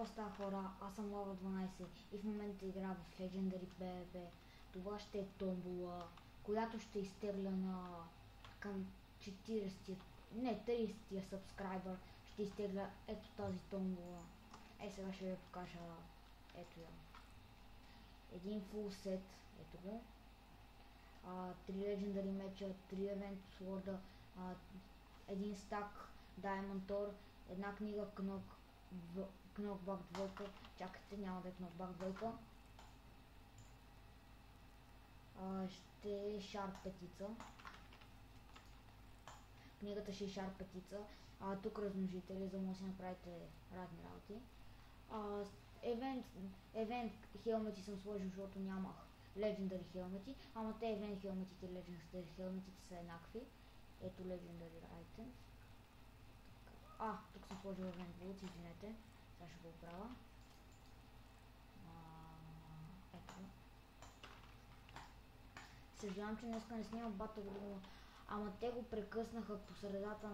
Какво става, хора? Аз съм Лава 12 и в момента игра в Legendary PvP. Това ще е томбола, която ще изтегля към 40, не 30 сабскрайбър. Ще изтегля ето тази томбола. Сега ще ви покажа. Ето я. Един фул сет. Ето го. 3 Legendary меча, 3 Event Sword, един стак Diamond Ore, една книга Knockback 2. Чакайте, няма да е Knockback 2. Ще е Sharp 5. Книгата ще е Sharp 5. Тук размножители, за да си направите разни работи. Event хелмети съм сложил, защото нямах Legendary хелмети, ама те Event хелметите и Legendary хелметите са еднакви. Ето Legendary Items. Тук съм сложил Event Bullets, извинете. Сега ще го оправя. Ето. Съжалявам, че днеска не снимам Battle Room, ама те го прекъснаха по средата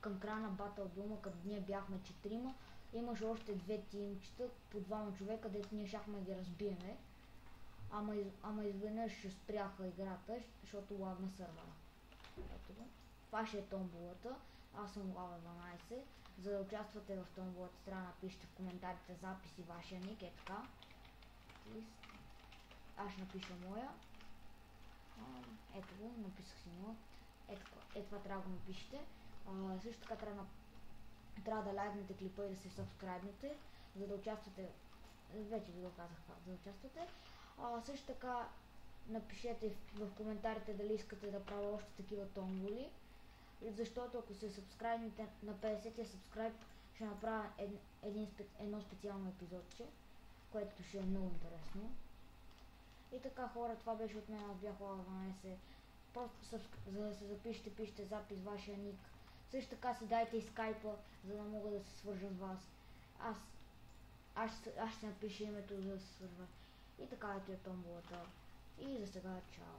към края на Battle Room, като ние бяхме 4. Имаше още 2 тимчета, по 2 човека, дето ние щяхме да ги разбиеме. Ама изведнъж спряха играта, защото лагна сървъра. Ето го. Това ще е томболата. Аз съм Лава 12. За да участвате в томболата, трябва да напишете в коментарите запис и вашия ник. Е така. Аз ще напиша моя. Ето го, написах си моя. Това трябва да го напишете. Също така трябва да лайкнете клипа и да се сабскрайбнете, за да участвате. Вече ви го казах да участвате. Също така напишете в коментарите дали искате да правя още такива томболи, защото ако се сабскрайбнете на 50-я сабскрайб, ще направя едно специално епизодче, което ще е много интересно. И така, хора, това беше от мен, аз бях Лава 12. Просто за да се запишете, пишете запис вашия ник. Също така си дайте и скайпа, за да мога да се свържа с вас. Аз ще напиша името, за да се свържа. И така, ето е томболата. И за сега, чао.